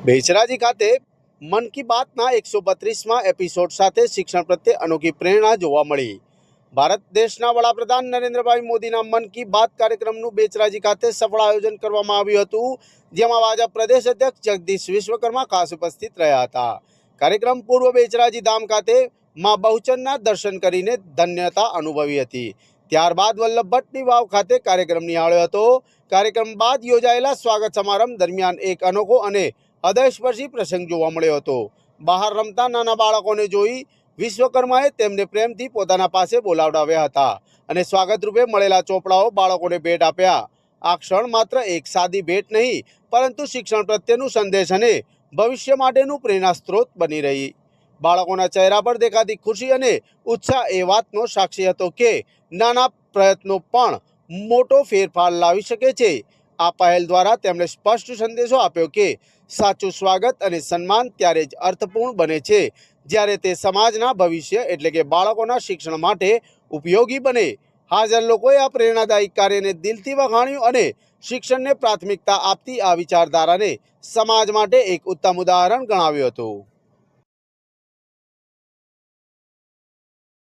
બેચરાજી ખાતે મન કી બાતના 132માં એપિસોડ સાથે શિક્ષણ પ્રત્યે અનોખી પ્રેરણા જોવા મળી। ભારત દેશના વડાપ્રધાન નરેન્દ્રભાઈ મોદીના મન કી બાત કાર્યક્રમનું બેચરાજી ખાતે સફળ આયોજન કરવામાં આવ્યું હતું, જેમાં ભાજપ પ્રદેશ અધ્યક્ષ જગદીશ વિશ્વકર્મા ખાસ ઉપસ્થિત રહ્યા હતા। કાર્યક્રમ પૂર્વ બેચરાજી ધામ ખાતે માં બહુચરના દર્શન કરીને ધન્યતા અનુભવી હતી। ત્યારબાદ વલ્લભ ભટ્ટની વાવ ખાતે કાર્યક્રમ નિહાળ્યો હતો। કાર્યક્રમ બાદ યોજાયેલા સ્વાગત સમારંભ દરમિયાન એક અનોખો અને હૃદયસ્પર્શી પ્રસંગ જોવા મળ્યો હતો। બહાર રમતા નાના બાળકોને જોઈ વિશ્વકર્માએ તેમને પ્રેમથી પોતાના પાસે બોલાવડાવ્યા હતા અને સ્વાગત રૂપે મળેલા ચોપડાઓ બાળકોને ભેટ આપ્યા। આ ક્ષણ માત્ર એક સાદી ભેટ નહીં, પરંતુ શિક્ષણ પ્રત્યેનું સંદેશ અને ભવિષ્ય માટેનું પ્રેરણા સ્ત્રોત બની રહી। બાળકોના ચહેરા પર દેખાતી ખુશી અને ઉત્સાહ એ વાતનો સાક્ષી હતો કે નાના પ્રયત્નો પણ મોટો ફેરફાર લાવી શકે છે। આ પહેલ દ્વારા તેમણે સ્પષ્ટ સંદેશો આપ્યો કે સાચું સ્વાગત અને સન્માન ત્યારે જ અર્થપૂર્ણ બને છે જ્યારે તે સમાજના ભવિષ્ય એટલે કે બાળકોના શિક્ષણ માટે ઉપયોગી બને। હાજર લોકોએ આ પ્રેરણાદાયી કાર્યને દિલથી વખાણ્યું અને શિક્ષણને પ્રાથમિકતા આપતી આ વિચારધારાને સમાજ માટે એક ઉત્તમ ઉદાહરણ ગણાવ્યું હતું।